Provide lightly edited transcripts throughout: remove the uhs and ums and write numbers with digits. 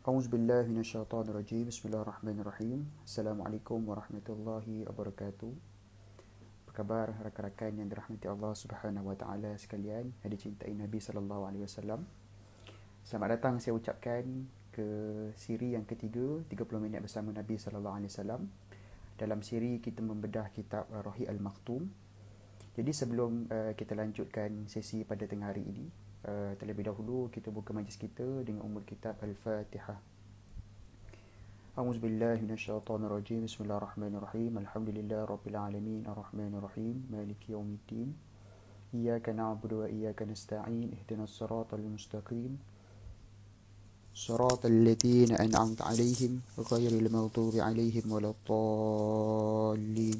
Auzubillahi minasyaitonirrajim. Bismillahirrahmanirrahim. Assalamualaikum warahmatullahi wabarakatuh. Apa khabar rakan-rakan yang dirahmati Allah Subhanahu wa taala sekalian, yang dicintai Nabi sallallahu alaihi wasallam. Selamat datang saya ucapkan ke siri yang ketiga, 30 minit bersama Nabi sallallahu alaihi wasallam. Dalam siri kita membedah kitab Rahi Al-Maktum. Jadi sebelum kita lanjutkan sesi pada tengah hari ini, terlebih dahulu kita buka majlis kita dengan umul kitab Al-Fatihah. A'udzubillahi minasyaitonirrajim. Bismillahirrahmanirrahim. Alhamdulillahi rabbil alamin, arrahmanirrahim, maliki yaumiddin. Iyyaka na'budu wa iyyaka nasta'in. Ihdinas siratal mustaqim. Siratal ladzina an'amta 'alaihim ghairil maghdubi 'alaihim waladdallin.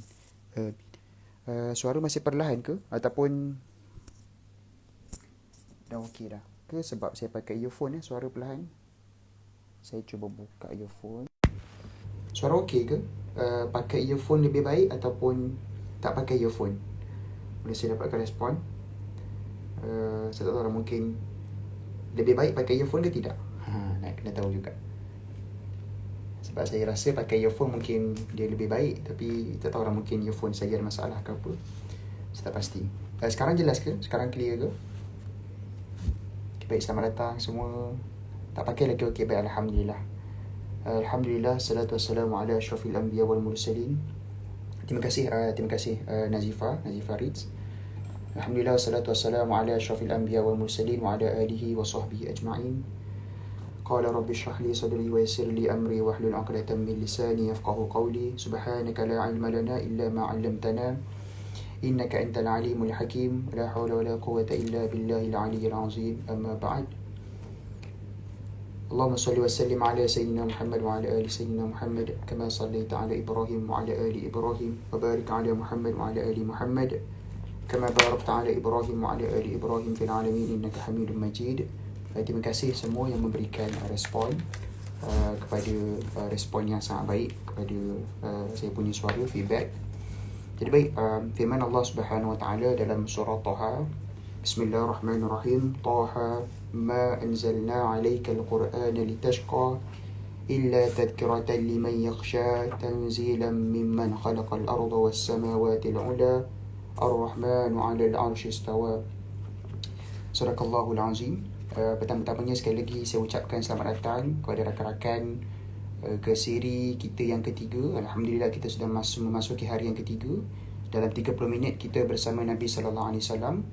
Suara masih perlahan ke? Ataupun dah okey dah ke? Sebab saya pakai earphone suara perlahan. Saya cuba buka earphone. Suara okey ke? Pakai earphone lebih baik ataupun tak pakai earphone? Boleh saya dapatkan respon? Saya tak tahu lah, mungkin lebih baik pakai earphone ke tidak? Nak kena tahu juga. Sebab saya rasa pakai earphone mungkin dia lebih baik, tapi tak tahu lah, mungkin earphone saya ada masalah ke apa. Saya tak pasti. Sekarang jelas ke? Sekarang clear ke? Okay, baik, selamat datang semua. Tak pakai lagi, okey, baik, Alhamdulillah. Alhamdulillah, salatu wassalamu ala asyrafil anbiya wal mursalin. Terima kasih Nazifa Ritz. Alhamdulillah, salatu wassalamu ala asyrafil anbiya wal mursalin wa ala alihi wa sahbihi ajma'in. Qala rabbi shrah li sadri wa yassir li amri wa hlul 'uqdatam min lisani yafqahu qawli. Subhanaka la 'ilma lana illa ma 'allamtana innaka antal 'alimul hakim. La hawla wa la quwwata illa billahil 'aliyyil 'azim. Amma ba'd. اللهم صل وسلم على سيدنا محمد وعلى آل سيدنا محمد كما صليت على إبراهيم وعلى آل إبراهيم وبارك على محمد وعلى آل محمد كما باركت على إبراهيم وعلى آل إبراهيم في العالمين إنك حميد مجيد. Terima kasih semua yang memberikan respon kepada respon yang sangat baik kepada saya punya suara, feedback. Jadi baik, firman Allah Subhanahu wa taala dalam surah Taha. Bismillahirrahmanirrahim. Taha ma anzalna 'alaika al-Qur'ana litashqa illa tadhkiratan liman yakhsha tanzilan mimman khalaqal arda was samawati al-'ula ar-rahmanu 'ala al-'arsy istawa. Sadaqallahul azim. Pertama-tamanya sekali lagi saya ucapkan selamat datang kepada rakan-rakan ke siri kita yang ketiga. Alhamdulillah, kita sudah memasuki hari yang ketiga dalam 30 minit kita bersama Nabi sallallahu alaihi wasallam.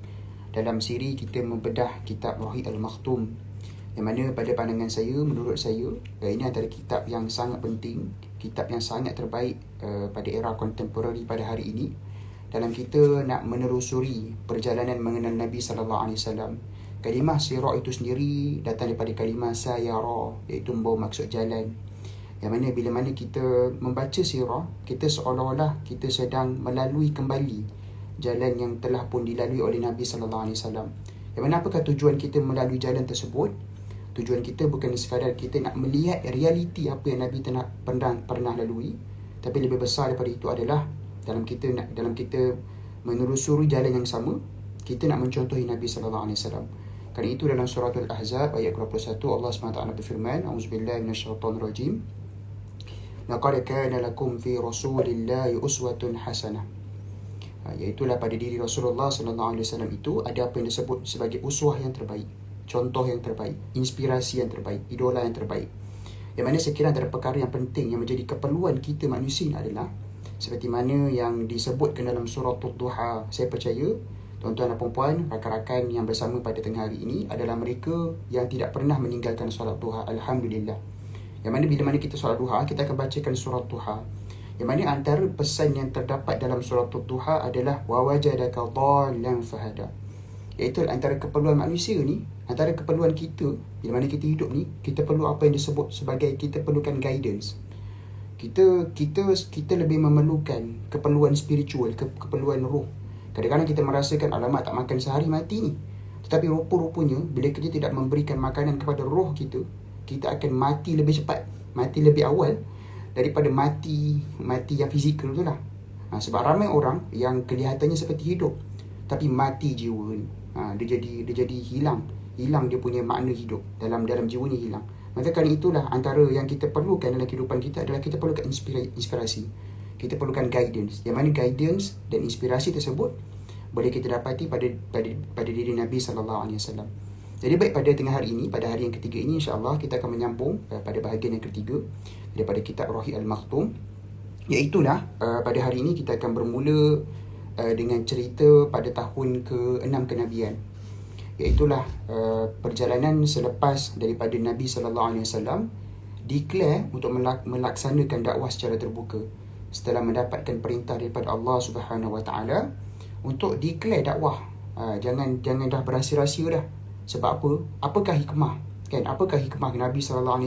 Dalam siri kita membedah kitab Rahi Al-Maktum, yang mana pada pandangan saya, menurut saya, ini antara kitab yang sangat penting, kitab yang sangat terbaik pada era kontemporari pada hari ini, dalam kita nak menelusuri perjalanan mengenal Nabi sallallahu alaihi wasallam. Kalimah sirah itu sendiri datang daripada kalimah sayara, iaitu membawa maksud jalan. Yang mana bila mana kita membaca sirah, kita seolah-olah kita sedang melalui kembali jalan yang telah pun dilalui oleh Nabi sallallahu alaihi wasallam. Yang mana apakah tujuan kita melalui jalan tersebut? Tujuan kita bukan sekadar kita nak melihat realiti apa yang Nabi pernah lalui, tapi lebih besar daripada itu adalah dalam kita menelusuri jalan yang sama, kita nak mencontohi Nabi sallallahu alaihi wasallam. Kerana itu dalam surah Al-Ahzab ayat 21 Allah SWT berfirman, A'udzubillahi minasyaitonirrajim. Laqad kana lakum fi rasulillahi uswatun hasanah. Iaitulah pada diri Rasulullah sallallahu alaihi wasallam itu ada apa yang disebut sebagai uswah yang terbaik, contoh yang terbaik, inspirasi yang terbaik, idola yang terbaik. Yang mana saya kira antara perkara yang penting yang menjadi keperluan kita manusia adalah seperti mana yang disebutkan dalam surah Ad-Duha. Saya percaya tuan-tuan dan puan-puan, rakan-rakan yang bersama pada tengah hari ini adalah mereka yang tidak pernah meninggalkan solat duha. Alhamdulillah. Yang mana bila mana kita solat duha, kita akan bacakan surah Duha. Yang mana antara pesan yang terdapat dalam surah Duha adalah wa wajadaka dhallan fahada. Iaitu antara keperluan manusia ni, antara keperluan kita bila mana kita hidup ni, kita perlu apa yang disebut sebagai kita perlukan guidance. Kita lebih memerlukan keperluan spiritual, keperluan roh. Kadang-kadang kita merasakan alamat tak makan sehari mati ni. Tetapi rupa-rupanya bila kita tidak memberikan makanan kepada roh kita, kita akan mati lebih cepat, mati lebih awal daripada mati yang fizikal tu lah. Sebab ramai orang yang kelihatannya seperti hidup, tapi mati jiwa ni. Dia jadi hilang dia punya makna hidup, dalam jiwanya hilang. Maka kerana itulah antara yang kita perlukan dalam kehidupan kita adalah kita perlukan inspirasi. Kita perlukan guidance. Yang mana guidance dan inspirasi tersebut boleh kita dapati pada diri Nabi SAW. Jadi baik pada tengah hari ini, pada hari yang ketiga ini, insya-Allah kita akan menyambung pada bahagian yang ketiga daripada kitab Rahiq Al-Makhtum. Iaitulah pada hari ini kita akan bermula dengan cerita pada tahun ke-6 kenabian. Iaitulah perjalanan selepas daripada Nabi SAW declare untuk melaksanakan dakwah secara terbuka setelah mendapatkan perintah daripada Allah Subhanahu Wa Taala untuk declare dakwah. Jangan dah berahsia-rahsia dah. Sebab apa? Apakah hikmah? Kan? Apakah hikmah Nabi SAW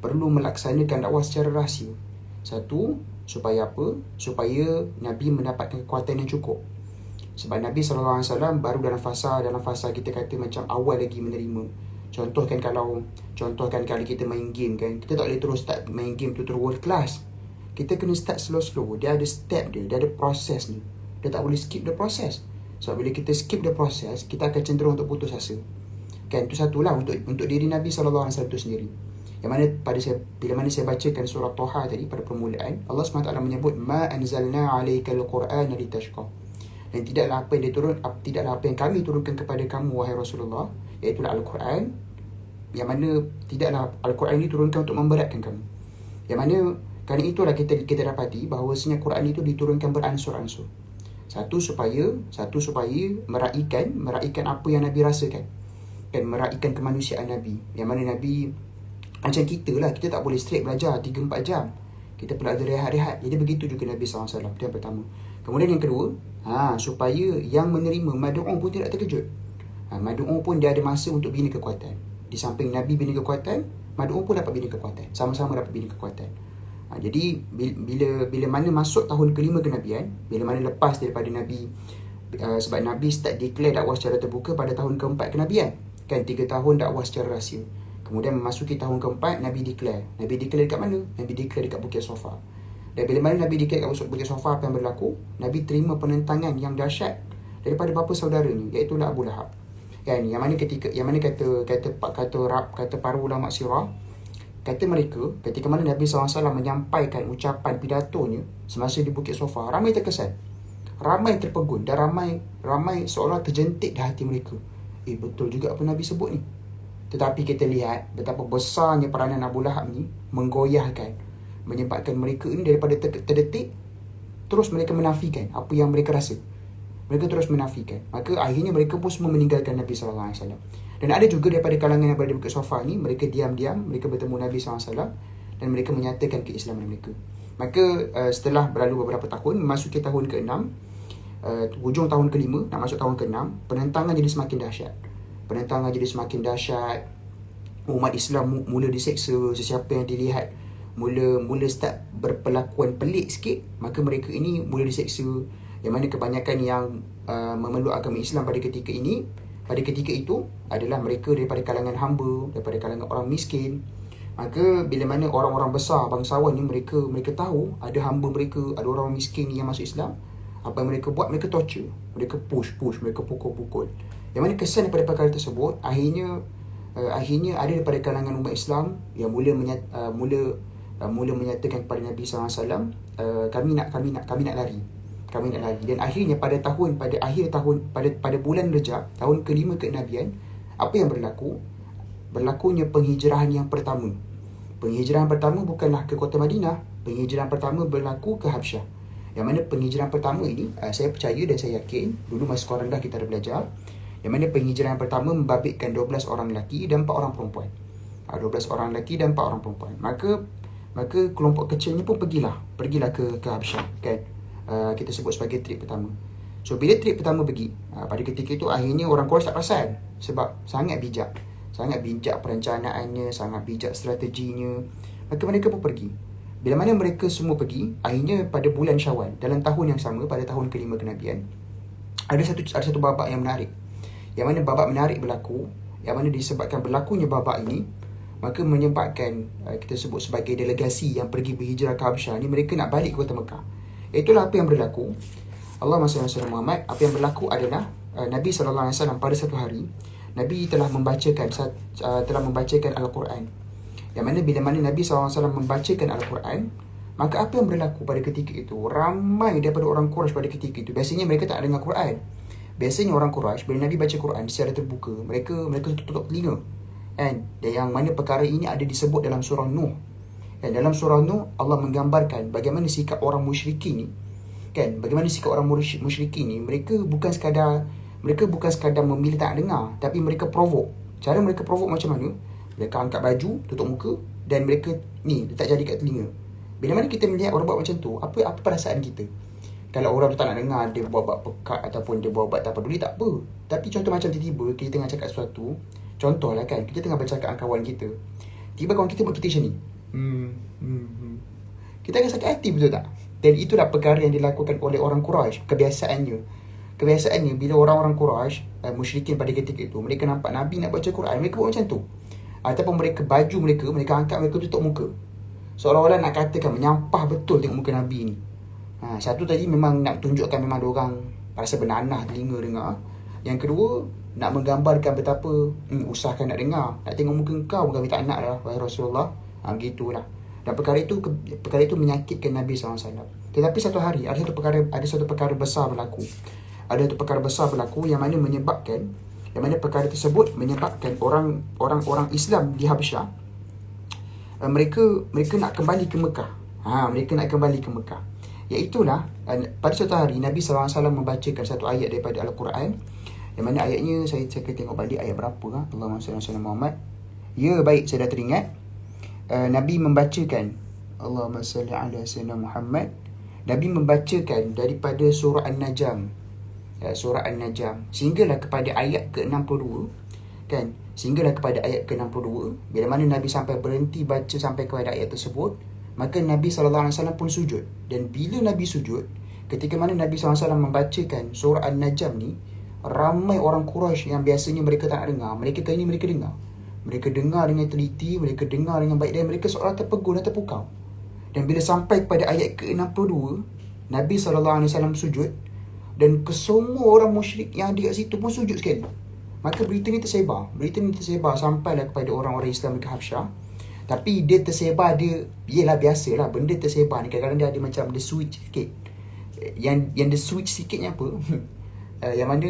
perlu melaksanakan dakwah secara rahsia? Satu, supaya apa? Supaya Nabi mendapatkan kekuatan yang cukup. Sebab Nabi SAW baru dalam fasa kita kata macam awal lagi menerima. Contohkan kalau kita main game kan, kita tak boleh terus start main game tu terus world class. Kita kena start slow-slow. Dia ada step dia ada proses ni. Dia tak boleh skip the process. Sebab bila kita skip the process, kita akan cenderung untuk putus asa. Kan, itu satulah untuk diri Nabi SAW itu sendiri. Yang mana bila mana saya bacakan surah Toha tadi pada permulaan, Allah SWT menyebut ma anzalna 'alaikal qur'ana litashqa. Dan tidaklah apa yang kami turunkan kepada kamu wahai Rasulullah, iaitu Al-Quran, yang mana tidaklah Al-Quran ini turunkan untuk memberatkan kamu. Yang mana kerana itulah kita dapati bahawasanya Quran itu diturunkan beransur-ansur. Satu supaya meraihkan apa yang Nabi rasakan, dan meraihkan kemanusiaan Nabi. Yang mana Nabi macam kita lah, kita tak boleh straight belajar 3-4 jam. Kita perlu ada rehat-rehat. Jadi begitu juga Nabi SAW. Itu yang pertama. Kemudian yang kedua, supaya yang menerima madu'un pun tidak terkejut. Madu'un pun dia ada masa untuk bina kekuatan. Di samping Nabi bina kekuatan, madu'un pun dapat bina kekuatan. Sama-sama dapat bina kekuatan. Jadi bila mana masuk tahun ke-5 kenabian, bila mana lepas daripada Nabi, sebab Nabi start declare dakwah secara terbuka pada tahun ke-4 kenabian. Kan 3 tahun dakwah secara rahsia. Kemudian memasuki tahun ke-4, Nabi declare. Nabi declare dekat mana? Nabi declare dekat Bukit Sofa. Dan bila mana Nabi declare dekat Bukit Sofa, apa yang berlaku? Nabi terima penentangan yang dahsyat daripada bapa saudaranya, iaitu Abu Lahab. Kan, yang mana kata para ulama sirah, kata mereka, ketika mana Nabi SAW menyampaikan ucapan pidatonya semasa di Bukit Sofa, ramai terkesan, ramai terpegun, dan ramai seolah terjentik di hati mereka. Betul juga apa Nabi sebut ni. Tetapi kita lihat betapa besarnya peranan Abu Lahab ni menggoyahkan, menyebabkan mereka ini daripada terdetik, terus mereka menafikan apa yang mereka rasa. Mereka terus menafikan. Maka akhirnya mereka pun semua meninggalkan Nabi SAW. Dan ada juga daripada kalangan yang berada di Bukit Sofa ni, mereka diam-diam, mereka bertemu Nabi SAW dan mereka menyatakan keislaman mereka. Maka setelah berlalu beberapa tahun, memasuki tahun ke-6, hujung tahun ke-5, nak masuk tahun ke-6, penentangan jadi semakin dahsyat. Umat Islam mula diseksa, sesiapa yang dilihat mula start berpelakuan pelik sikit, maka mereka ini mula diseksa. Yang mana kebanyakan yang memeluk agama Islam pada ketika itu adalah mereka daripada kalangan hamba, daripada kalangan orang miskin. Maka bila mana orang-orang besar, bangsawan ni, mereka tahu ada hamba mereka, ada orang miskin yang masuk Islam, apa yang mereka buat? Mereka torture, mereka push, mereka pukul. Yang mana kesan daripada perkara tersebut, akhirnya ada daripada kalangan umat Islam yang mula menyatakan kepada Nabi SAW, kami nak lari. Dan akhirnya pada bulan Rejab, tahun ke-5 kenabian, apa yang berlaku? Berlakunya penghijrahan yang pertama. Penghijrahan pertama bukanlah ke kota Madinah. Penghijrahan pertama berlaku ke Habsyah. Yang mana penghijrahan pertama ini, saya percaya dan saya yakin, dulu masa sekolah rendah kita ada belajar, yang mana penghijrahan pertama membabitkan 12 orang lelaki dan 4 orang perempuan. 12 orang lelaki dan 4 orang perempuan. Maka kelompok kecilnya pun pergilah ke Habsyah, kan? Kita sebut sebagai trip pertama. So bila trip pertama pergi, pada ketika itu akhirnya orang Quraisy tak perasan, sebab sangat bijak perencanaannya, sangat bijak strateginya. Maka mereka pun pergi. Bila mana mereka semua pergi, akhirnya pada bulan Syawal, dalam tahun yang sama, pada tahun ke-5 kenabian, ada satu babak yang menarik. Yang mana babak menarik berlaku, yang mana disebabkan berlakunya babak ini, maka menyebabkan kita sebut sebagai delegasi yang pergi berhijrah ke Habsyah ni, mereka nak balik ke kota Mekah. Itulah apa yang berlaku. Allahumma salli ala Muhammad. Apa yang berlaku adalah Nabi SAW pada satu hari, Nabi telah membacakan Al-Quran Yang mana bila mana Nabi SAW membacakan Al-Quran, maka apa yang berlaku pada ketika itu? Ramai daripada orang Quraisy pada ketika itu, biasanya mereka tak dengar Quran. Biasanya orang Quraisy bila Nabi baca Quran secara terbuka, mereka tutup telinga. Kan? Dan yang mana perkara ini ada disebut dalam surah Nuh. Dan dalam surah Nuh Allah menggambarkan bagaimana sikap orang musyrikin ni. Kan? Bagaimana sikap orang musyrikin ni, mereka bukan sekadar memilih tak dengar, tapi mereka provoke. Cara mereka provoke macam mana? Mereka angkat baju, tutup muka, dan mereka ni letak jari kat telinga. Bila mana kita melihat orang buat macam tu, apa perasaan kita? Kalau orang tu tak nak dengar, dia buat pekat ataupun dia buat tak peduli, tak apa. Tapi contoh macam tiba-tiba kita tengah cakap sesuatu, contohlah kan, kita tengah bercakap dengan kawan kita, tiba kawan kita buat kita macam ni, kita akan sakit hati, betul tak? Dan itulah perkara yang dilakukan oleh orang Quraisy. Kebiasaannya bila orang-orang Quraisy, musyrikin pada ketika itu, mereka nampak Nabi nak baca Quran, mereka buat macam tu. Ataupun baju mereka angkat, mereka tutup muka, seolah-olah nak katakan menyampah betul tengok muka Nabi ni. Satu tadi memang nak tunjukkan memang diorang rasa bernanah telinga dengar. Yang kedua, nak menggambarkan betapa usahakan nak dengar, nak tengok muka kau, kami tak nak dah, wahai Rasulullah. Begitulah. Dan perkara itu menyakitkan Nabi SAW. Tetapi satu hari ada satu perkara besar berlaku. Ada satu perkara besar berlaku yang mana perkara tersebut menyebabkan orang Islam di Habsyah, mereka nak kembali ke Mekah. Mereka nak kembali ke Mekah. Iaitulah pada suatu hari Nabi SAW membacakan satu ayat daripada Al-Quran, yang mana ayatnya saya akan tengok balik ayat berapa. Allahumma salli ala Muhammad. Ya, baik, saya dah teringat. Nabi membacakan Allahumma salli ala sayyidina Muhammad. Nabi membacakan daripada surah An-Najm. Surah An-Najm sehinggalah kepada ayat ke-62. Kan? Sehinggalah kepada ayat ke-62. Bila mana Nabi sampai berhenti baca sampai kepada ayat tersebut, maka Nabi SAW pun sujud. Dan bila Nabi sujud, ketika mana Nabi SAW membacakan surah An-Najm ni, ramai orang Quraisy yang biasanya mereka tak nak dengar, mereka kali ni mereka dengar. Mereka dengar dengan teliti, mereka dengar dengan baik, dan mereka seolah terpegun dan terpukau. Dan bila sampai kepada ayat ke-62, Nabi SAW sujud, dan kesemua orang musyrik yang ada kat situ pun sujud sekali. Maka berita ni tersebar sampailah kepada orang-orang Islam di Habsyah. Tapi dia tersebar, yelah biasalah, benda tersebar ni kadang-kadang dia ada macam the switch sikit. Yang the switch sikitnya apa? Yang mana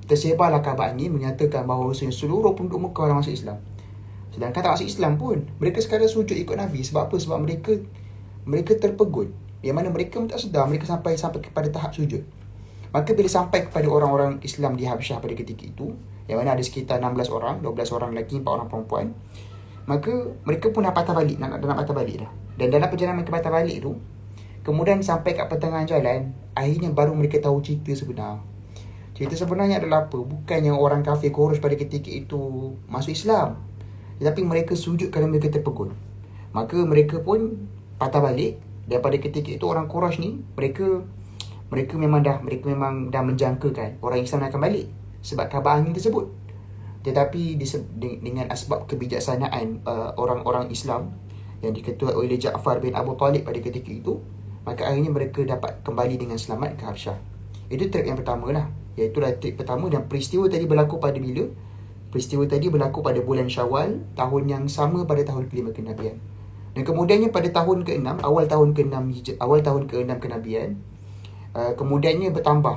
tersebarlah kabar ni menyatakan bahawa seluruh penduduk Mekah dah masuk Islam. Sedangkan tak masuk Islam pun, mereka sekadar sujud ikut Nabi. Sebab apa? Sebab mereka terpegun. Yang mana mereka pun tak sedar mereka sampai kepada tahap sujud. Maka bila sampai kepada orang-orang Islam di Habsyah pada ketika itu, yang mana ada sekitar 16 orang, 12 orang lelaki, 4 orang perempuan, maka mereka pun nak patah balik, nak patah balik dah. Dan dalam perjalanan ke patah balik tu, kemudian sampai kat pertengahan jalan, akhirnya baru mereka tahu cerita sebenar. Cerita sebenarnya adalah apa? Bukannya orang kafir Quraisy pada ketika itu masuk Islam, tetapi mereka sujud kerana mereka terpegun. Maka mereka pun patah balik. Dan pada ketika itu orang Quraisy ni, mereka memang dah menjangkakan orang Islam akan balik sebab kabar angin tersebut. Tetapi dengan asbab kebijaksanaan orang-orang Islam yang diketuai oleh Ja'far bin Abu Talib pada ketika itu, maka akhirnya mereka dapat kembali dengan selamat ke Habsyah. Itu trip yang pertama lah. Iaitulah trip pertama. Dan peristiwa tadi berlaku pada bila? Peristiwa tadi berlaku pada bulan Syawal, tahun yang sama pada tahun kelima kenabian. Dan kemudiannya pada tahun ke-6, awal tahun ke-6 kenabian, kemudiannya bertambah.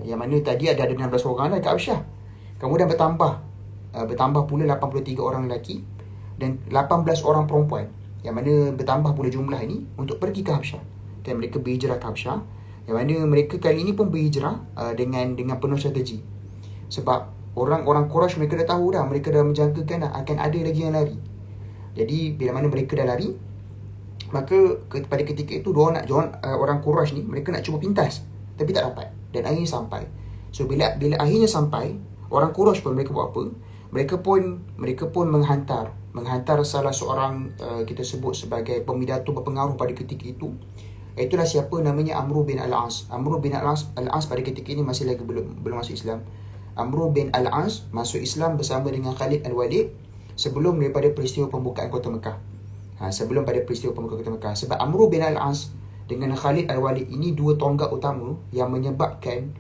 Yang mana tadi ada 16 orang lah kat Habsyah. Kemudian bertambah pula 83 orang lelaki dan 18 orang perempuan. Yang mana bertambah pula jumlah ini untuk pergi ke Habsyah. Dan mereka berhijrah ke Habsyah. Yang mana mereka kali ini pun berhijrah dengan penuh strategi. Sebab orang-orang Quraisy mereka dah tahu dah, mereka dah menjangkakan dah akan ada lagi yang lari. Jadi bila mana mereka dah lari, maka pada ketika itu orang Quraisy ni mereka nak cuba pintas, tapi tak dapat. Dan akhirnya sampai. So bila akhirnya sampai, orang Quraisy pun mereka buat apa? Mereka pun menghantar salah seorang kita sebut sebagai pemidato berpengaruh pada ketika itu. Itulah siapa namanya Amr bin Al-As. Amr bin Al-As pada ketika ini masih lagi belum masuk Islam. Amr bin Al-As masuk Islam bersama dengan Khalid Al-Walid sebelum daripada peristiwa pembukaan kota Mekah. Sebelum pada peristiwa pembukaan kota Mekah. Sebab Amr bin Al-As dengan Khalid Al-Walid ini dua tonggak utama yang menyebabkan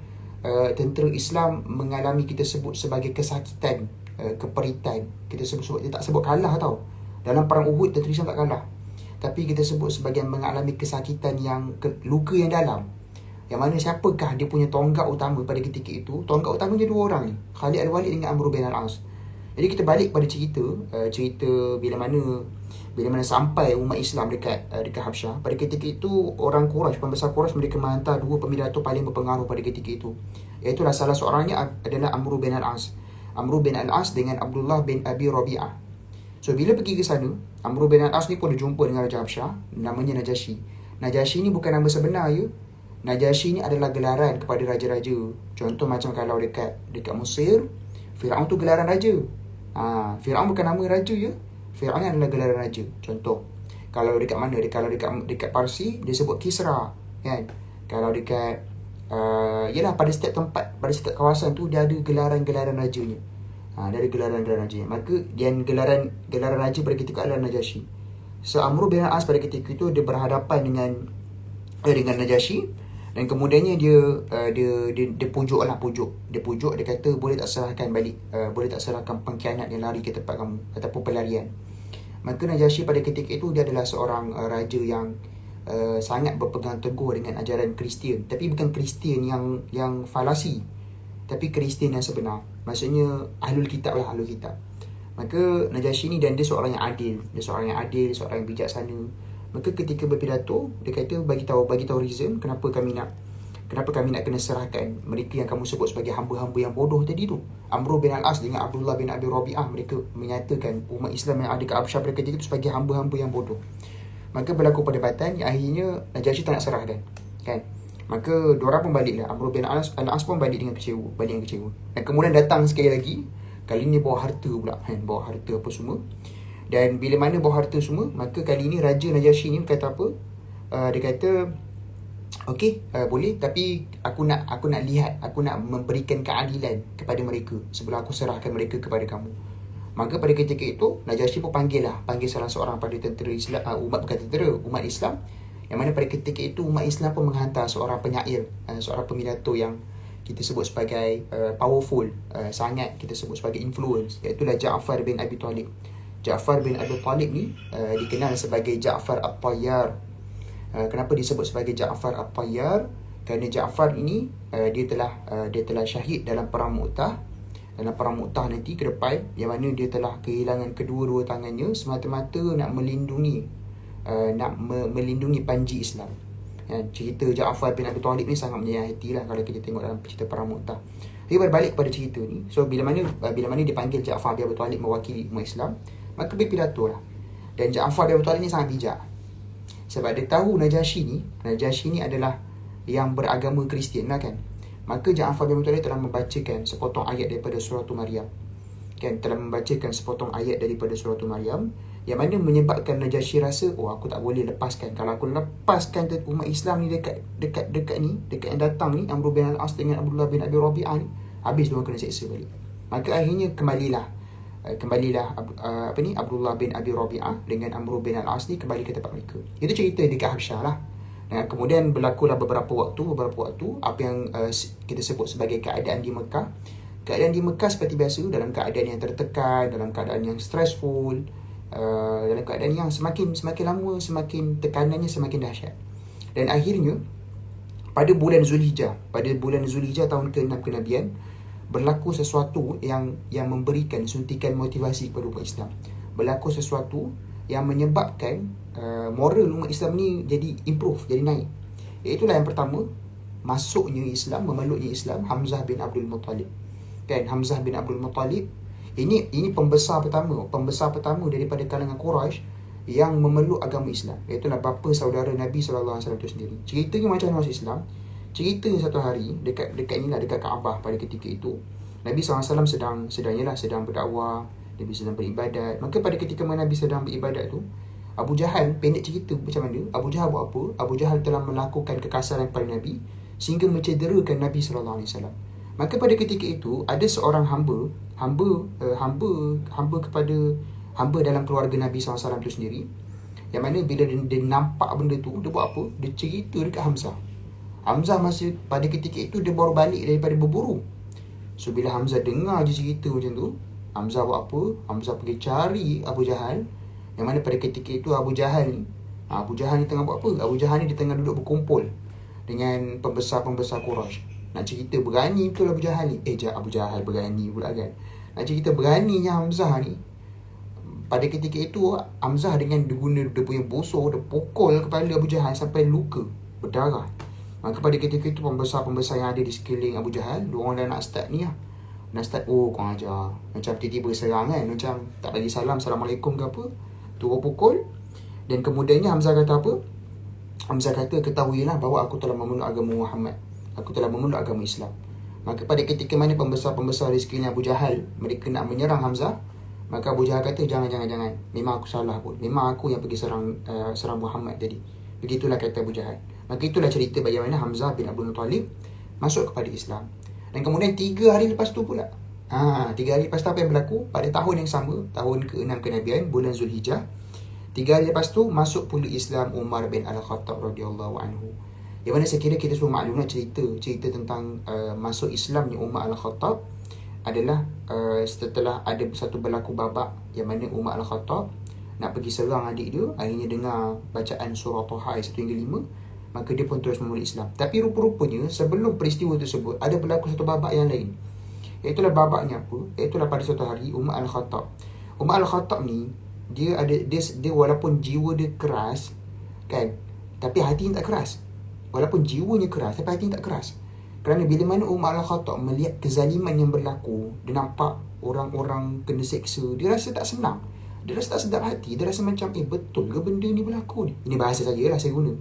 tentera Islam mengalami kita sebut sebagai kesakitan, keperitan. Kita sebut dia tak sebut kalah tau. Dalam perang Uhud Tentera Islam tak kalah, tapi kita sebut sebagai mengalami kesakitan yang luka yang dalam. Yang mana siapakah dia punya tonggak utama pada ketika itu? Tonggak utamanya dua orang ni, Khalid Al-Walid dengan Amr bin Al-As. Jadi kita balik pada cerita bila mana sampai umat Islam dekat Habsyah. Pada ketika itu orang Quraisy, pembesar Quraisy, mereka menghantar dua pemilatu paling berpengaruh pada ketika itu. Iaitulah salah seorangnya adalah Amr bin Al-As. Amr bin Al-As dengan Abdullah bin Abi Rabi'ah. So bila pergi ke sana, Amr bin Al-As ni pun dia jumpa dengan Raja Habsyah, namanya Najasyi. Najasyi ni bukan nama sebenar ya. Najasyi ni adalah gelaran kepada raja-raja. Contoh macam kalau dekat Mesir, Firaun tu gelaran raja. Firaun bukan nama raja ya. Firaun ni adalah gelaran raja. Contoh, kalau dekat mana? Kalau dekat Parsi dia sebut Kisra, kan? Kalau dekat yalah, pada setiap tempat, pada setiap kawasan tu dia ada gelaran-gelaran rajanya. Dia ada gelaran-gelaran rajanya. Maka dan gelaran raja pada ketika adalah Najasyi. So Amr bin Al-As pada ketika itu dia berhadapan dengan Najasyi. Dan kemudiannya dia pujuk. Dia kata boleh tak serahkan balik, boleh tak serahkan pengkhianat yang lari ke tempat kamu ataupun pelarian. Maka Najasyi pada ketika itu dia adalah seorang raja yang sangat berpegang teguh dengan ajaran Kristian, tapi bukan Kristian yang falasi, tapi Kristian yang sebenar. Maksudnya ahlul kitab. Maka Najasyi ni, dan dia seorang yang adil, seorang yang bijaksana. Maka ketika berpidato, dia kata bagi tahu reason kenapa kami nak kena serahkan mereka yang kamu sebut sebagai hamba-hamba yang bodoh tadi tu. Amr bin Al-As dengan Abdullah bin Abi Rabi'ah, mereka menyatakan umat Islam yang ada kat Habsyah pada ketika itu sebagai hamba-hamba yang bodoh. Maka berlaku perdebatan yang akhirnya Najasyi tak nak serahkan, kan? Maka diorang pun baliklah. Amr bin Al-As pun balik dengan kecewa. Dan kemudian datang sekali lagi, kali ni bawa harta pula, bawa harta apa semua. Dan bila mana bawa harta semua, maka kali ni Raja Najasyi ni kata apa? Dia kata, okey, boleh, tapi aku nak lihat, aku nak memberikan keadilan kepada mereka sebelum aku serahkan mereka kepada kamu. Maka pada ketika itu Najasyi pun panggil salah seorang pada tentera Islam, umat Islam, yang mana pada ketika itu umat Islam pun menghantar seorang penyair, seorang pemidato yang kita sebut sebagai powerful, sangat kita sebut sebagai influence, iaitu Ja'far bin Abi Talib. Ja'far bin Abi Talib ni dikenal sebagai Ja'far At-Tayyar. Kenapa disebut sebagai Ja'far At-Tayyar? Kerana Ja'far ini dia telah syahid dalam perang Mu'tah. Dalam perang Mu'tah nanti ke depan, yang mana dia telah kehilangan kedua-dua tangannya semata-mata nak melindungi panji Islam. Cerita Ja'far bin Abi Talib ni sangat menyayat hati lah kalau kita tengok dalam cerita perang Mu'tah. Jadi berbalik pada cerita ni, so bila mana dipanggil Ja'far bin Abi Talib mewakili umat Islam, maka berpidato lah. Dan Ja'far bin Abi Talib ni sangat bijak, sebab dia tahu Najasyi ni adalah yang beragama Kristian lah, kan. Maka Ja'far bin Abi Talib telah membacakan sepotong ayat daripada surah Maryam, kan, yang mana menyebabkan Najasyi rasa, aku tak boleh lepaskan. Kalau aku lepaskan umat Islam ni dekat yang datang ni, Amr bin Al-As dengan Abdullah bin Abi Rabi'ah ni, habis diorang kena seksa balik. Maka akhirnya kembalilah Abdullah bin Abi Rabi'ah dengan Amr bin Al-As ni kembali ke tempat mereka. Itu cerita dekat Habsyah lah. Dan kemudian berlakulah beberapa waktu apa yang kita sebut sebagai keadaan di Mekah. Keadaan di Mekah seperti biasa, dalam keadaan yang tertekan, dalam keadaan yang stressful, dalam keadaan yang semakin lama semakin tekanannya semakin dahsyat. Dan akhirnya pada bulan Zulhijjah tahun ke-6 kenabian, berlaku sesuatu yang memberikan suntikan motivasi kepada umat Islam. Berlaku sesuatu yang menyebabkan moral umat Islam ni jadi improve, jadi naik. Iaitulah yang pertama, masuknya Islam, memeluknya Islam Hamzah bin Abdul Muttalib. Kan, Hamzah bin Abdul Muttalib ini pembesar pertama daripada kalangan Quraisy yang memeluk agama Islam. Iaitulah bapa saudara Nabi SAW itu sendiri. Ceritanya macam mana masuk Islam? Ceritanya satu hari dekat Kaabah pada ketika itu, Nabi SAW sedang berdakwah, Nabi sedang beribadat. Maka pada ketika mana Nabi sedang beribadat tu, Abu Jahal, pendek cerita macam mana Abu Jahal buat apa? Abu Jahal telah melakukan kekasaran pada Nabi sehingga mencederakan Nabi SAW. Maka pada ketika itu ada seorang hamba dalam keluarga Nabi SAW itu sendiri, yang mana bila dia nampak benda tu, dia buat apa? Dia cerita dekat Hamzah. Hamzah masa pada ketika itu dia baru balik daripada berburu. So bila Hamzah dengar je cerita macam tu, Hamzah buat apa? Hamzah pergi cari Abu Jahal. Yang mana pada ketika itu Abu Jahal ni tengah buat apa? Abu Jahal ni dia tengah duduk berkumpul dengan pembesar-pembesar Quraisy. Nak cerita berani betul Abu Jahal ni. Abu Jahal berani pula kan. Nak cerita beraninya Hamzah ni. Pada ketika itu Hamzah dengan dia guna dia punya busur, dia pukul kepala Abu Jahal sampai luka, berdarah. Maka pada ketika itu pembesar-pembesar yang ada di sekeliling Abu Jahal, diorang dah nak start ni lah. Nak start, korang ajar. Macam tiba-tiba serang kan. Macam tak bagi salam, Assalamualaikum ke apa. Turun pukul. Dan kemudiannya Hamzah kata apa? Hamzah kata, ketahuilah bahawa aku telah memeluk agama Muhammad. Aku telah memeluk agama Islam. Maka pada ketika mana pembesar-pembesar di sekeliling Abu Jahal, mereka nak menyerang Hamzah, maka Abu Jahal kata, jangan. Memang aku salah pun. Memang aku yang pergi serang Muhammad tadi. Begitulah kata Abu Jahal. Maka itulah cerita bagaimana Hamzah bin Abdul Muttalib masuk kepada Islam. Dan kemudian 3 hari lepas tu pula. 3 hari lepas tu apa yang berlaku? Pada tahun yang sama, tahun ke-6 kenabian, bulan Zulhijjah. 3 hari lepas tu masuk pula Islam Umar bin Al-Khattab radhiyallahu anhu. Yang mana saya kira kita semua maklumlah cerita tentang masuk Islamnya Umar Al-Khattab adalah setelah ada satu berlaku babak yang mana Umar Al-Khattab nak pergi serang adik dia, akhirnya dengar bacaan surah Taha ayat 1 hingga 5, maka dia pun terus memeluk Islam. Tapi rupa-rupanya sebelum peristiwa tersebut ada berlaku satu babak yang lain. Iaitulah babaknya apa? Iaitulah pada suatu hari Umar Al-Khattab ni dia walaupun jiwa dia keras kan, tapi hatinya tak keras. Walaupun jiwanya keras tapi hatinya tak keras. Kerana bila mana Umar Al-Khattab melihat kezaliman yang berlaku, dia nampak orang-orang kena seksa, dia rasa tak senang. Dia rasa tak sedap hati. Dia rasa macam, betul ke benda ni berlaku ni? Ini bahasa saja lah saya guna.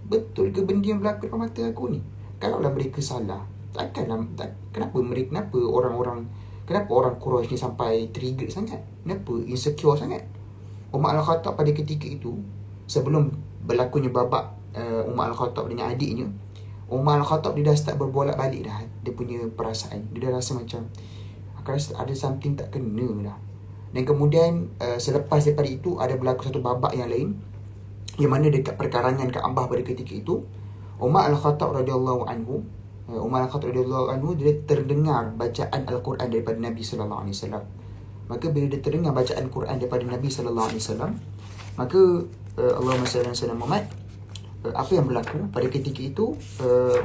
Betul ke benda yang berlaku depan mata aku ni? Kalaulah mereka salah, kenapa orang Quraisy ni sampai trigger sangat? Kenapa insecure sangat? Umar Al-Khattab pada ketika itu, sebelum berlakunya babak Umar Al-Khattab dengan adiknya, Umar Al-Khattab dia dah start berbolak balik dah dia punya perasaan. Dia dah rasa macam, aku rasa ada something tak kena dah. Dan kemudian selepas daripada itu ada berlaku satu babak yang lain, yang mana dekat perkarangan Kaabah pada ketika itu, Umar Al-Khattab radhiyallahu anhu dia terdengar bacaan Al-Quran daripada Nabi sallallahu alaihi wasallam. Maka bila dia terdengar bacaan Quran daripada Nabi sallallahu alaihi wasallam, maka Allahumma salli ala Muhammad, apa yang berlaku pada ketika itu,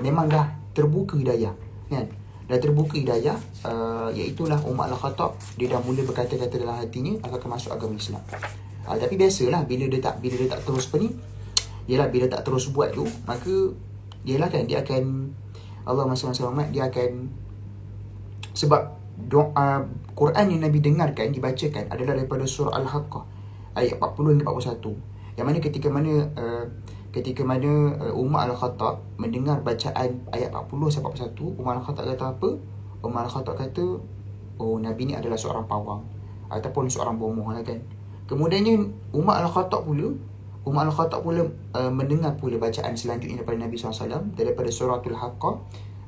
memang dah terbuka hidayah kan. Dah terbuka hidayah, iaitulah Umar Al-Khattab dia dah mula berkata-kata dalam hatinya akan masuk agama Islam. Tapi biasalah bila dia tak terus bila tak terus buat tu, maka yalah kan dia akan, Allah SWT dia akan, sebab doa Quran yang Nabi dengarkan dibacakan adalah daripada surah Al-Haqqah ayat 40 hingga 41. Yang mana ketika mana Umar Al-Khattab mendengar bacaan ayat 40 sampai 41, Umar Al-Khattab kata apa? Umar Al-Khattab kata, Nabi ni adalah seorang pawang ataupun seorang bomoh lah kan. Kemudiannya Umar Al-Khattab pula mendengar pula bacaan selanjutnya daripada Nabi SAW daripada suratul Haqqah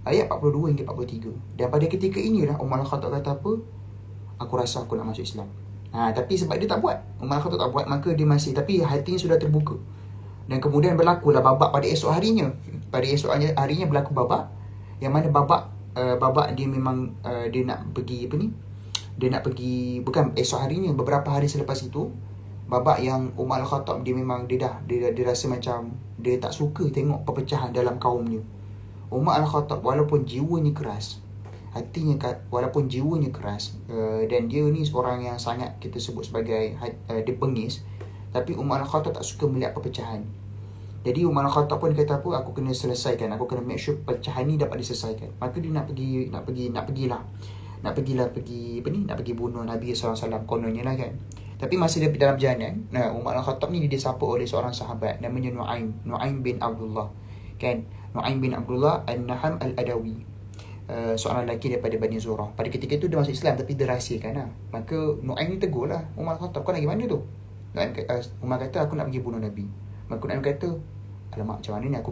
ayat 42 hingga 43. Dan pada ketika inilah Umar Al-Khattab kata apa? Aku rasa aku nak masuk Islam. Tapi sebab dia tak buat, Umar Al-Khattab tak buat, maka dia masih, tapi hatinya sudah terbuka. Dan kemudian berlakulah babak pada esok harinya. Pada esok harinya berlaku babak yang mana babak dia memang dia nak pergi dia nak pergi, bukan esok harinya, beberapa hari selepas itu, babak yang Umar Al-Khattab dia memang dia rasa macam dia tak suka tengok perpecahan dalam kaumnya. Umar Al-Khattab walaupun jiwanya keras, walaupun jiwanya keras, dan dia ni seorang yang sangat kita sebut sebagai dia bengis, tapi Umar Al-Khattab tak suka melihat perpecahan. Jadi Umar Al-Khattab pun kata apa? Aku kena selesaikan, aku kena make sure perpecahan ni dapat diselesaikan. Maka dia nak pergi bunuh Nabi SAW kononnya lah kan. Tapi masa dia dalam perjalanan, Umar Al-Khattab ni dia disapa oleh seorang sahabat namanya Nu'aim bin Abdullah kan. Nu'aim bin Abdullah An-Naham Al-Adawi, seorang lelaki daripada Bani Zurah. Pada ketika itu dia masuk Islam tapi dia rahsiakan lah. Maka Nu'aim ni tegur lah Umar Al-Khattab, kau nak pergi mana tu? Umar kata, aku nak pergi bunuh Nabi. Maka Nu'aim kata, alamak, macam mana ni, aku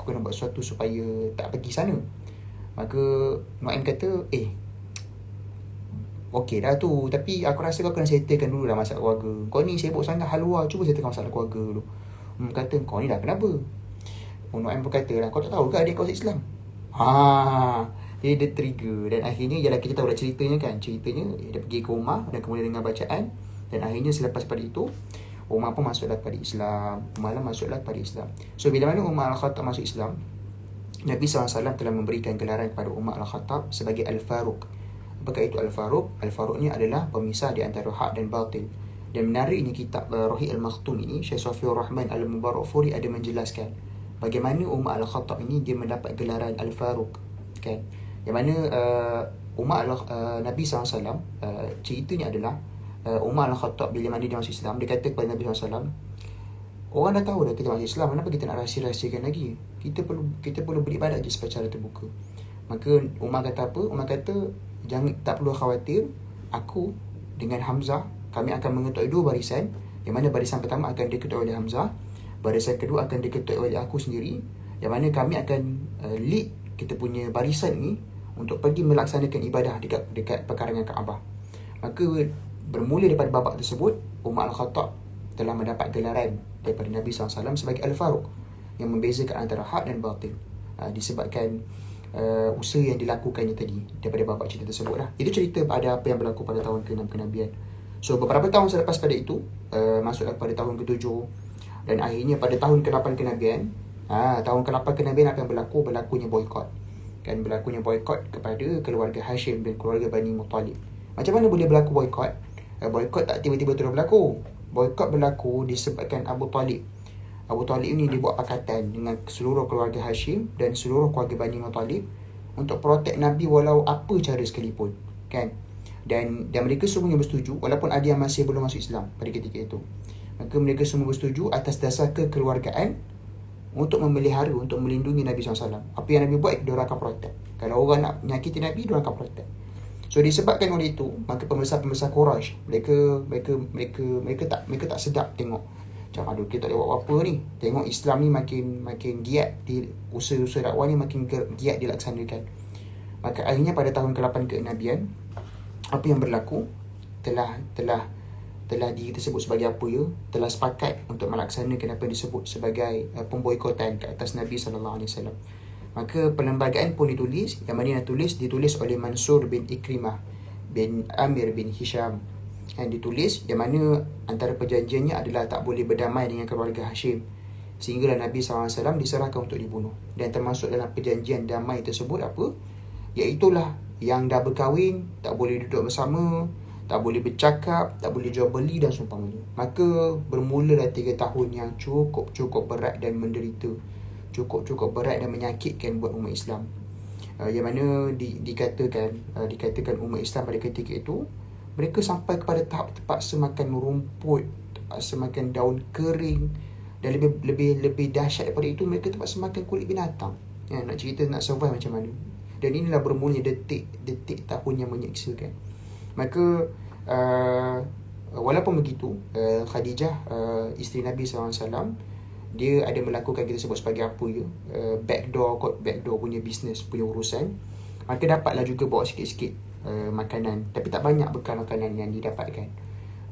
kena buat sesuatu supaya tak pergi sana. Maka Nu'aim kata, okey dah tu, tapi aku rasa kau kena settlekan dulu lah masalah keluarga. Kau ni sibuk sangat halwa, cuba settlekan masalah keluarga dulu. Kata, kau ni dah kenapa? Nu'aim pun kata lah, kau tak tahu ke adik kau Islam? Dia trigger. Dan akhirnya, yalah kita tahu dah ceritanya kan. Ceritanya dia pergi ke rumah dan kemudian dengar bacaan. Dan akhirnya selepas pada itu, Umar pun masuklah pada Islam. Umar masuklah pada Islam. So bila mana Umar Al-Khattab masuk Islam, Nabi SAW telah memberikan gelaran kepada Umar Al-Khattab sebagai Al-Faruq. Apakah itu Al-Faruq? Al-Faruq ni adalah pemisah di antara hak dan batil. Dan menariknya kitab Rahi Al-Makhtum ini, Syekh Safiur Rahman Al-Mubarakfuri ada menjelaskan bagaimana Umar Al-Khattab ini dia mendapat gelaran Al-Faruq, kan? Yang mana Nabi SAW, ceritanya adalah Umar Al-Khattab bila mana dia masuk Islam, dia kata kepada Nabi SAW, orang dah tahu dah kita masuk Islam, kenapa kita nak rahsia-rahsiakan lagi? Kita perlu beribadat je secara terbuka. Maka Umar kata apa? Umar kata, tak perlu khawatir, aku dengan Hamzah, kami akan mengetuk dua barisan, yang mana barisan pertama akan diketuk oleh Hamzah, barisan kedua akan diketuk oleh aku sendiri, yang mana kami akan lead kita punya barisan ni untuk pergi melaksanakan ibadah dekat pekarangan Kaabah. Maka bermula daripada babak tersebut, Umar Al-Khattab telah mendapat gelaran daripada Nabi SAW sebagai Al-Faruq, yang membezakan antara hak dan batil, disebabkan usaha yang dilakukannya tadi daripada babak cerita tersebut lah. Itu cerita pada apa yang berlaku pada tahun ke-6 kenabian. So beberapa tahun selepas pada itu, masuklah pada tahun ke-7, dan akhirnya pada tahun ke-8 kenabian, tahun ke-8 kenabian apa yang berlakunya boykot. Kan, berlakunya boykot kepada keluarga Hashim dan keluarga Bani Muttalib. Macam mana boleh berlaku boykot? Boykot tak tiba-tiba terus berlaku. Boykot berlaku disebabkan Abu Talib. Abu Talib ini dibuat pakatan dengan seluruh keluarga Hashim dan seluruh keluarga Bani Muttalib untuk protek Nabi walau apa cara sekalipun, kan? Dan mereka semuanya bersetuju, walaupun ada yang masih belum masuk Islam pada ketika itu. Maka mereka semua bersetuju atas dasar kekeluargaan untuk memelihara, untuk melindungi Nabi SAW. Apa yang Nabi buat, diorang akan protek. Kalau orang nak menyakiti Nabi, diorang akan protek. So disebabkan oleh itu, maka pembesar-pembesar Quraisy, mereka tak sedap tengok. Macam, aduh, kita tak boleh buat apa ni. Tengok Islam ni makin giat, usaha-usaha dakwah ni makin giat dilaksanakan. Maka akhirnya pada tahun ke-8 kenabian, apa yang berlaku telah kita sebut sebagai apa ya, telah sepakat untuk melaksanakan apa yang disebut sebagai pemboikotan ke atas Nabi SAW. Maka perlembagaan pun ditulis, yang mana ditulis oleh Mansur bin Ikrimah bin Amir bin Hisham, yang ditulis, yang mana antara perjanjiannya adalah tak boleh berdamai dengan keluarga Hashim, sehinggalah Nabi SAW diserahkan untuk dibunuh. Dan termasuk dalam perjanjian damai tersebut apa? Iaitulah yang dah berkahwin tak boleh duduk bersama, tak boleh bercakap, tak boleh jual beli dan seumpamanya. Maka bermulalah 3 tahun yang cukup berat dan menderita, cukup berat dan menyakitkan buat umat Islam. Yang mana dikatakan umat Islam pada ketika itu, mereka sampai kepada tahap terpaksa makan rumput, terpaksa makan daun kering, dan lebih dahsyat daripada itu, mereka terpaksa makan kulit binatang. Nak cerita nak survive macam mana. Dan inilah bermulanya detik tahun yang menyeksakan. Maka walaupun begitu, Khadijah, isteri Nabi SAW, dia ada melakukan kita sebut sebagai apa ya, backdoor punya bisnes, punya urusan. Maka dapatlah juga bawa sikit-sikit makanan, tapi tak banyak bekal makanan yang didapatkan.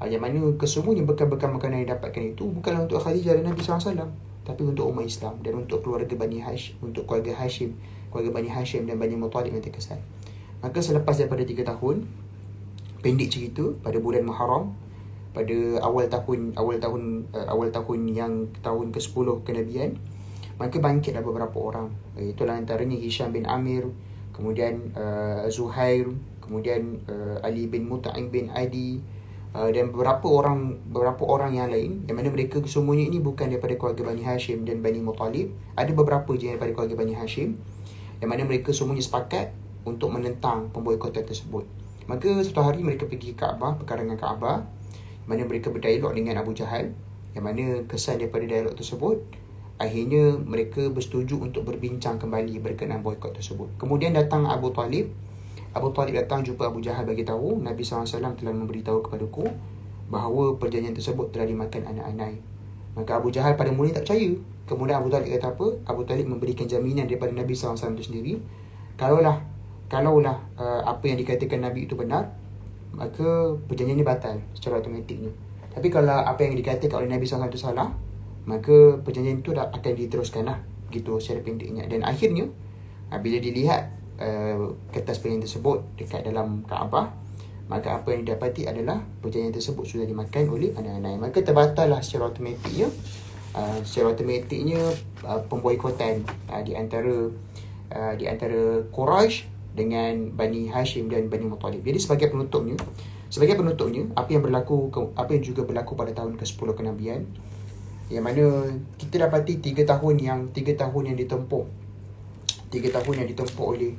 Yang mana kesemuanya bekal-bekal makanan yang didapatkan itu bukanlah untuk Khadijah dan Nabi SAW, tapi untuk umat Islam dan untuk keluarga Bani Hashim, untuk keluarga Bani Hashim dan Bani Muttalib yang terkesan. Maka selepas daripada 3 tahun, pendek cerita, pada bulan Muharram, pada awal tahun yang tahun ke-10 kenabian, maka bangkitlah beberapa orang. Itulah antaranya Hisham bin Amir, kemudian Zuhair, kemudian Ali bin Mut'im bin Adi, dan beberapa orang yang lain, yang mana mereka semuanya ini bukan daripada keluarga Bani Hashim dan Bani Muttalib. Ada beberapa je daripada keluarga Bani Hashim, yang mana mereka semuanya sepakat untuk menentang pemboikotan tersebut. Maka satu hari mereka pergi ke Kaabah, pekarangan Kaabah, mana mereka berdialog dengan Abu Jahal, yang mana kesan daripada dialog tersebut, akhirnya mereka bersetuju untuk berbincang kembali berkenaan boikot tersebut. Kemudian datang Abu Talib datang jumpa Abu Jahal, bagi tahu Nabi SAW telah memberitahu kepadaku bahawa perjanjian tersebut telah dimakan anak-anak. Maka Abu Jahal pada mula tak percaya. Kemudian Abu Talib kata apa? Abu Talib memberikan jaminan daripada Nabi SAW itu sendiri, kalaulah apa yang dikatakan Nabi itu benar, maka perjanjian ini batal secara automatiknya. Tapi kalau apa yang dikatakan oleh Nabi SAW itu salah, maka perjanjian itu akan diteruskan lah, begitu secara pendeknya. Dan akhirnya bila dilihat kertas perjanjian tersebut dekat dalam Kaabah, maka apa yang didapati adalah perjanjian tersebut sudah dimakan oleh anak-anak. Maka terbatallah secara automatiknya pemboikotan di antara Quraisy dengan Bani Hashim dan Bani Muttalib. Jadi sebagai penutupnya, apa yang juga berlaku pada tahun ke-10 kenabian, yang mana kita dapati 3 tahun yang ditempuh oleh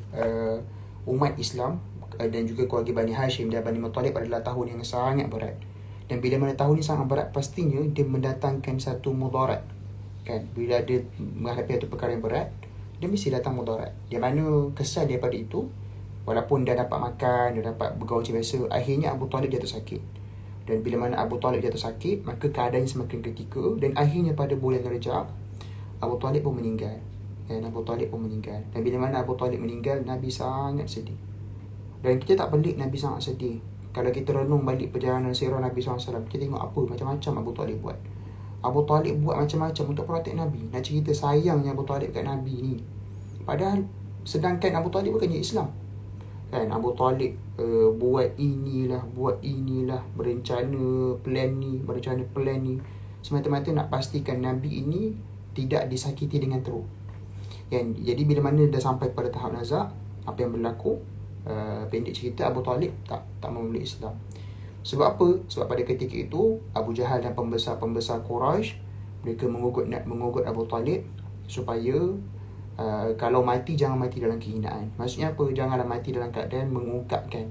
umat Islam dan juga keluarga Bani Hashim dan Bani Muttalib adalah tahun yang sangat berat. Dan bila mana tahun ini sangat berat, pastinya dia mendatangkan satu mudarat, kan? Bila dia menghadapi satu perkara yang berat, dia mesti datang mudarat. Di mana kesan daripada itu, walaupun dia dapat makan, dia dapat bergaul macam biasa, akhirnya Abu Talib jatuh sakit. Dan bila mana Abu Talib jatuh sakit, maka keadaannya semakin kritikal, dan akhirnya pada bulan Rajab, Abu Talib pun meninggal. Dan bila mana Abu Talib meninggal, Nabi sangat sedih. Dan kita tak pelik Nabi sangat sedih. Kalau kita renung balik perjalanan sirah Nabi SAW, kita tengok apa macam-macam Abu Talib buat. Abu Talib buat macam-macam untuk protek Nabi. Nak cerita sayangnya Abu Talib kat Nabi ni. Padahal sedangkan Abu Talib bukannya Islam, kan? Abu Talib buat inilah, berencana plan ni semata-mata nak pastikan Nabi ini tidak disakiti dengan teruk. Jadi bila mana dah sampai pada tahap nazak, apa yang berlaku? Pendek cerita, Abu Talib tak memeluk Islam. Sebab apa? Sebab pada ketika itu Abu Jahal dan pembesar Quraisy, mereka mengugut Abu Talib supaya kalau mati, jangan mati dalam kehinaan. Maksudnya apa? Janganlah mati dalam keadaan mengungkapkan.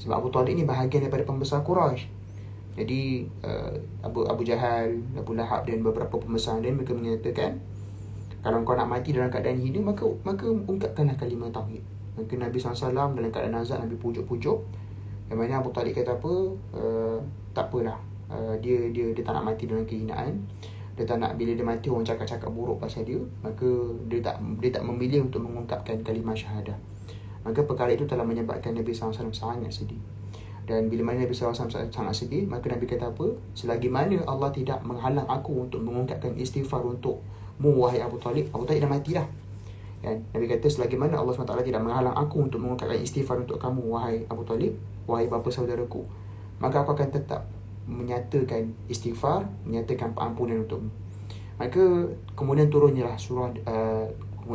Sebab Abu Talib ni bahagian daripada pembesar Quraisy. Jadi Abu Jahal, Abu Lahab dan beberapa pembesar lain, mereka menyatakan, kalau kau nak mati dalam keadaan hina, maka ungkapkanlah kalimah tauhid. Maka Nabi SAW dalam keadaan nazak, Nabi pujuk-pujuk. Yang mana Abu Talib kata apa? Tak apalah. Dia tak nak mati dalam kehinaan. Dia tak nak bila dia mati orang cakap-cakap buruk pasal dia. Maka dia tak memilih untuk mengungkapkan kalimah syahadah. Maka perkara itu telah menyebabkan Nabi SAW sangat sedih. Dan bila mana Nabi SAW sangat sedih, maka Nabi kata apa? Selagi mana Allah tidak menghalang aku untuk mengungkapkan istighfar untukmu, wahai Abu Talib dah mati dah. Kan? Nabi kata, selagi mana Allah SWT tidak menghalang aku untuk mengungkapkan istighfar untuk kamu, wahai Abu Talib, wahai bapa saudaraku, maka aku akan tetap menyatakan istighfar, menyatakan pengampunan untukmu. Maka kemudian turunlah surah,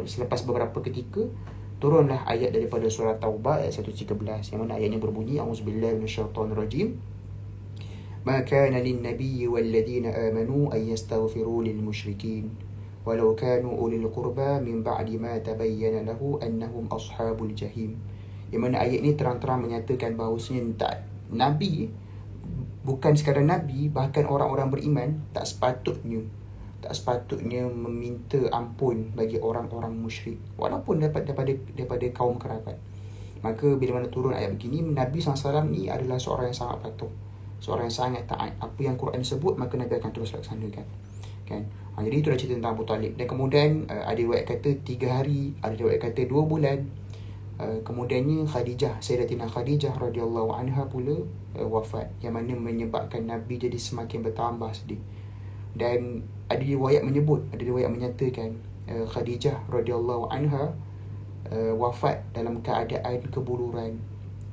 selepas beberapa ketika, turunlah ayat daripada surah Taubah ayat 113, yang mana ayatnya berbunyi, A'udzubillahi minasyaitonirrajim, ma kana lin-nabiyyi wal-ladzina amanu an yastaghfiru lil-musyrikin walau kanu ulil qurba min ba'di ma tabayyana lahu annahum ashabul jahim. Yang mana ayat ini terang-terang menyatakan bahawasanya Nabi, bukan sekadar Nabi, bahkan orang-orang beriman tak sepatutnya meminta ampun bagi orang-orang musyrik, walaupun daripada kaum kerabat. Maka bila mana turun ayat begini, Nabi SAW ni adalah seorang yang sangat patuh, seorang yang sangat taat. Apa yang Quran sebut, maka Nabi akan terus laksanakan, kan? Jadi itu dah cerita tentang Abu Talib. Dan kemudian ada riwayat kata 3 hari, ada riwayat kata 2 bulan. Kemudiannya Sayyidatina Khadijah radhiyallahu anha pula wafat, yang mana menyebabkan Nabi jadi semakin bertambah sedih. Dan ada riwayat menyatakan Khadijah radhiyallahu anha wafat dalam keadaan kebuluran.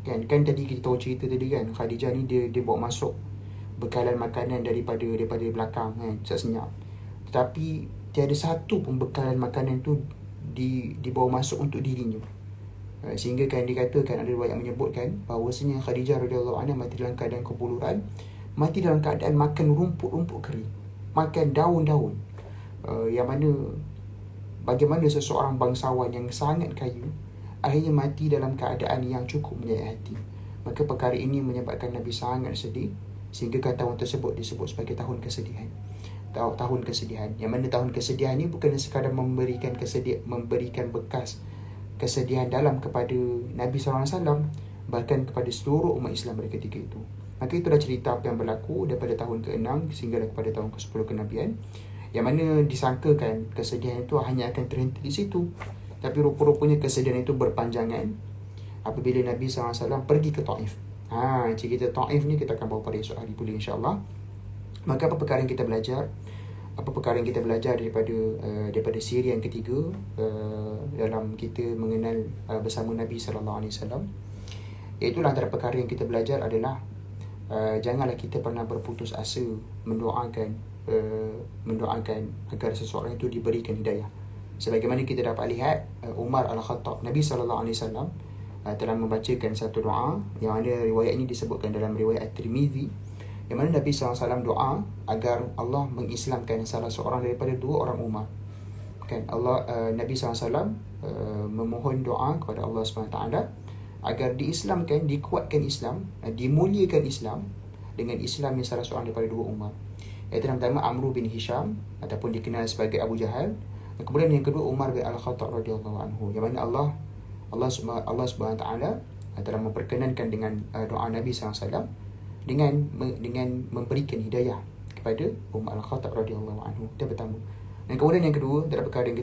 Kan tadi kita tahu cerita tadi kan, Khadijah ni dia bawa masuk bekalan makanan daripada belakang, kan, senyap. Tetapi tiada satu pun bekalan makanan tu dibawa masuk untuk dirinya. Sehingga kan dikatakan, ada riwayat menyebutkan bahawasanya Khadijah radhiyallahu anha mati dalam keadaan kebuluran, mati dalam keadaan makan rumput-rumput kering, makan daun-daun. Yang mana bagaimana seseorang bangsawan yang sangat kaya akhirnya mati dalam keadaan yang cukup menyayat hati. Maka perkara ini menyebabkan Nabi sangat sedih, sehingga tahun tersebut disebut sebagai tahun kesedihan. Tahun kesedihan. Yang mana tahun kesedihan ni bukan sekadar memberikan bekas kesedihan dalam kepada Nabi SAW, bahkan kepada seluruh umat Islam pada ketika itu. Maka itulah cerita apa yang berlaku daripada tahun ke-6 sehingga kepada tahun ke-10 kenabian, yang mana disangkakan kesedihan itu hanya akan terhenti di situ. Tapi rupa-rupanya kesedihan itu berpanjangan apabila Nabi SAW pergi ke Taif. Cerita Taif ni kita akan bawa pada esok hari pula, insyaAllah. Maka apa perkara yang kita belajar? Daripada siri yang ketiga dalam kita mengenal bersama Nabi SAW, Iaitulah antara perkara yang kita belajar adalah janganlah kita pernah berputus asa mendoakan agar seseorang itu diberikan hidayah. Sebagaimana kita dapat lihat Umar Al-Khattab, Nabi SAW telah membacakan satu doa yang mana riwayat ini disebutkan dalam riwayat At-Tirmizi, yang mana Nabi SAW doa agar Allah mengislamkan salah seorang daripada dua orang Umar. Kan Nabi SAW memohon doa kepada Allah SWT agar diislamkan, dikuatkan Islam, dimuliakan Islam dengan Islam yang salah seorang daripada dua Umar. Iaitu yang pertama Amr bin Hisham ataupun dikenal sebagai Abu Jahal. Dan kemudian yang kedua Umar bin Al-Khattab radhiyallahu anhu. Yang mana Allah Subhanahu taala telah memperkenankan dengan doa Nabi SAW dengan memberikan hidayah kepada Umar Al-Khattab radhiyallahu anhu. Itu pertama. Dan kemudian yang kedua, antara perkara yang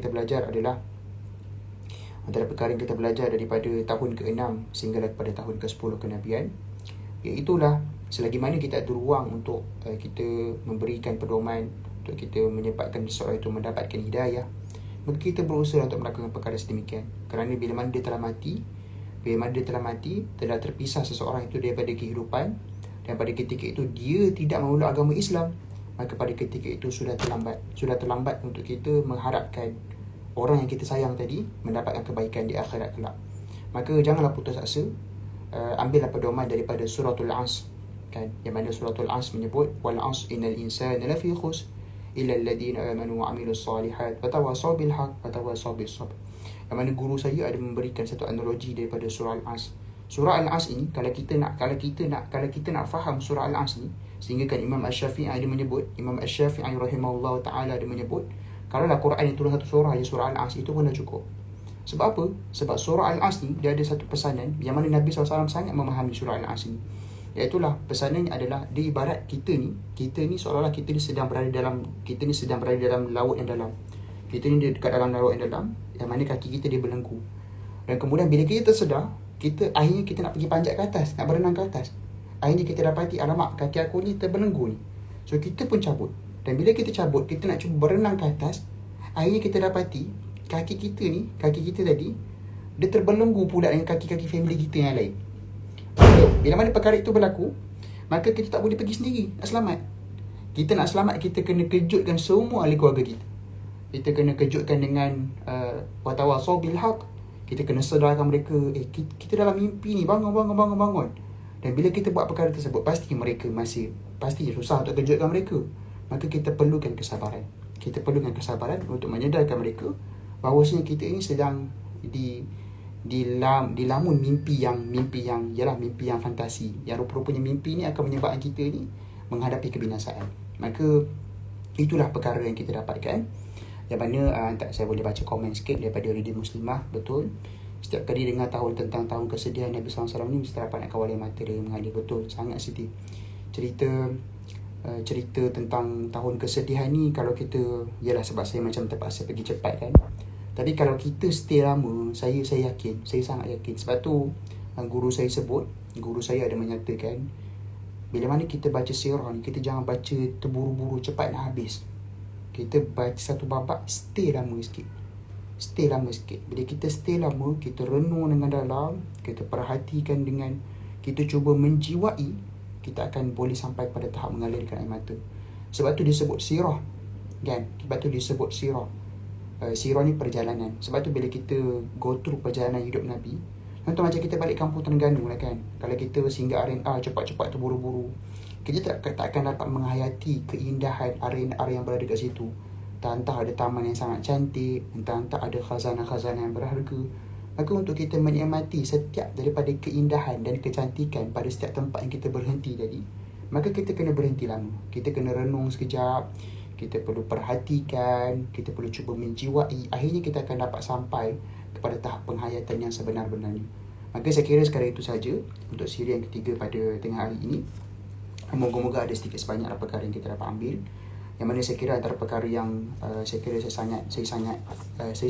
kita belajar daripada tahun ke-6 sehingga kepada tahun ke-10 kenabian, iaitulah selagi mana kita ada ruang untuk kita memberikan pedoman, untuk kita menyebabkan seseorang itu mendapatkan hidayah, maka kita berusaha untuk melakukan perkara sedemikian. Kerana bila mana dia telah mati, telah terpisah seseorang itu daripada kehidupan, dan pada ketika itu dia tidak memeluk agama Islam, maka pada ketika itu sudah terlambat untuk kita mengharapkan orang yang kita sayang tadi mendapatkan kebaikan di akhirat kelak. Maka janganlah putus asa. Ambillah pedoman daripada suratul Asr, kan, yang mana suratul Asr menyebut wal 'asr innal insana lafi khusr illa alladhina amanu wa amilus solihat wa tawassaw bil haqq wa tawassaw bis sabr. Yang mana guru saya ada memberikan satu analogi daripada surah Al-Asr. Surah Al-Asr ini kalau kita nak faham surah Al-Asr ni, sehingga kan Imam Asy-Syafi'i rahimahullah taala ada menyebut, kalau Quran itu satu surah je, surah Al-Asr itu pun dah cukup. Sebab apa? Sebab surah Al-Asr ni dia ada satu pesanan yang mana Nabi SAW sangat memahami surah Al-Asr ni. Iaitulah pesanannya adalah dia ibarat kita ni seolah-olah kita ni sedang berada dalam laut yang dalam. Kita ni dekat dalam laut yang dalam, yang mana kaki kita dia belenggu. Dan kemudian bila kita tersedar, akhirnya kita nak pergi panjat ke atas, nak berenang ke atas. Akhirnya kita dapati, alamak, kaki aku ni terbelenggu ni. So kita pun cabut. Dan bila kita cabut, kita nak cuba berenang ke atas, akhirnya kita dapati kaki kita tadi dia terbelenggu pula dengan kaki-kaki family kita yang lain. Bila mana perkara itu berlaku, maka kita tak boleh pergi sendiri nak selamat. Kita nak selamat, kita kena kejutkan semua ahli keluarga kita. Kita kena kejutkan dengan wa tawassaw bil haqq. Kita kena sedarkan mereka, kita dalam mimpi ni, bangun. Dan bila kita buat perkara tersebut, pasti susah untuk kejutkan mereka. Maka kita perlukan kesabaran. Untuk menyedarkan mereka bahawasanya kita ini sedang dilamun mimpi yang fantasi, yang rupa-rupanya mimpi ni akan menyebabkan kita ni menghadapi kebinasaan. Maka itulah perkara yang kita dapatkan, yang mana saya boleh baca komen sikit daripada Ridi Muslimah. Betul, setiap kali dengar tentang tahun kesedihan Nabi SAW ni, mesti dapat nak kawal air mata dia mengalir. Betul, sangat sedih. Cerita tentang tahun kesedihan ni, kalau kita, yalah sebab saya macam terpaksa pergi cepat kan, tapi kalau kita stay lama, saya sangat yakin. Sebab tu guru saya ada menyatakan, bila mana kita baca sirah ni, kita jangan baca terburu-buru cepat nak habis. Kita baca satu babak, stay lama sikit. Bila kita stay lama, kita renung dengan dalam, kita perhatikan dengan, kita cuba menjiwai, kita akan boleh sampai pada tahap mengalirkan air mata. Sebab tu disebut sirah, kan? Sirah ni perjalanan. Sebab tu bila kita go through perjalanan hidup Nabi, contoh macam kita balik kampung Terengganu lah kan, kalau kita singgah R&R cepat-cepat terburu-buru, kita tak akan dapat menghayati keindahan area yang berada kat situ. Entah ada taman yang sangat cantik, entah ada khazanah-khazanah yang berharga. Maka untuk kita menikmati setiap daripada keindahan dan kecantikan pada setiap tempat yang kita berhenti tadi, maka kita kena berhenti lama. Kita kena renung sekejap, kita perlu perhatikan, kita perlu cuba menjiwai. Akhirnya kita akan dapat sampai kepada tahap penghayatan yang sebenar-benarnya. Maka saya kira sekadar itu saja untuk siri yang ketiga pada tengah hari ini. Moga-moga ada sedikit sebanyaklah perkara yang kita dapat ambil, yang mana saya kira antara perkara yang saya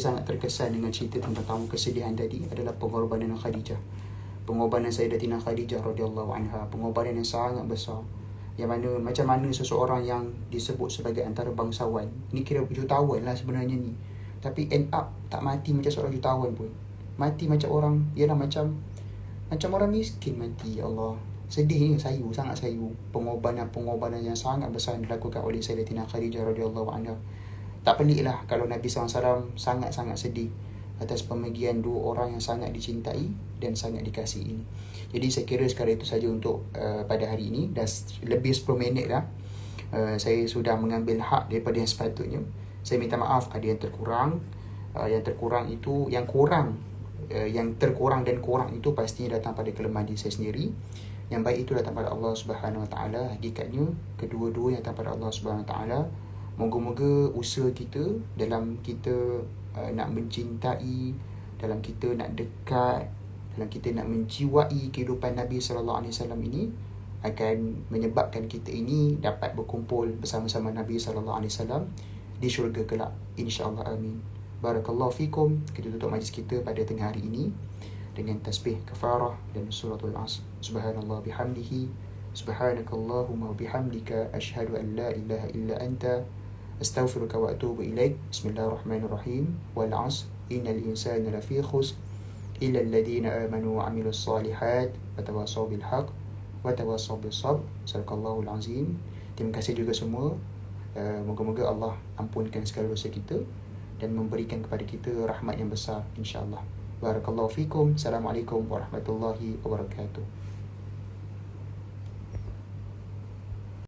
sangat terkesan dengan cerita tentang tahun kesedihan tadi adalah pengorbanan Khadijah. Pengorbanan Sayyidatina Khadijah radhiyallahu anha, pengorbanan yang sangat besar. Yang mana macam mana seseorang yang disebut sebagai antara bangsawan, ni kira jutawan lah sebenarnya ni, tapi end up tak mati macam seorang jutawan pun. Mati macam orang, ialah macam Macam orang miskin mati, ya Allah. Sedihnya, sayu, sangat sayu. Pengorbanan yang sangat besar dilakukan oleh Sayyidatina Khadijah radhiyallahu anha. Tak peliklah kalau Nabi SAW sangat-sangat sedih atas pemergian dua orang yang sangat dicintai dan sangat dikasihi ini. Jadi saya kira sekarang itu saja untuk pada hari ini. Dah lebih 10 minit dah. Saya sudah mengambil hak daripada yang sepatutnya. Saya minta maaf ada yang terkurang. Yang terkurang dan kurang itu pastinya datang pada kelemahan diri saya sendiri. Yang baik itu datang pada Allah Subhanahu Wa Taala. Hakikatnya kedua-dua yang datang pada Allah Subhanahu Wa Taala. Moga-moga usaha kita dalam kita nak mencintai, dalam kita nak dekat, dalam kita nak menjiwai kehidupan Nabi sallallahu alaihi wasallam ini akan menyebabkan kita ini dapat berkumpul bersama-sama Nabi sallallahu alaihi wasallam di syurga kelak, insya-Allah, amin. Barakallahu fikum. Kita tutup majlis kita pada tengah hari ini dengan tasbih kafarah dan suratul Asr. Subhanallah bihamdihi, subhanakallahumma bihamdika, asyhadu an la ilaha illa anta, astaghfiruka wa atubu ilaik. Bismillahirrahmanirrahim. Wal 'asr innal insana lafi khusr illa alladhina amanu wa 'amilus solihat wa tawassaw bil haqq wa tawassaw bis sabr. Sadaqallahul azim. Terima kasih juga semua. Moga-moga Allah ampunkan segala dosa kita dan memberikan kepada kita rahmat yang besar, insya-Allah. Barakallahu fikum. Assalamualaikum warahmatullahi wabarakatuh.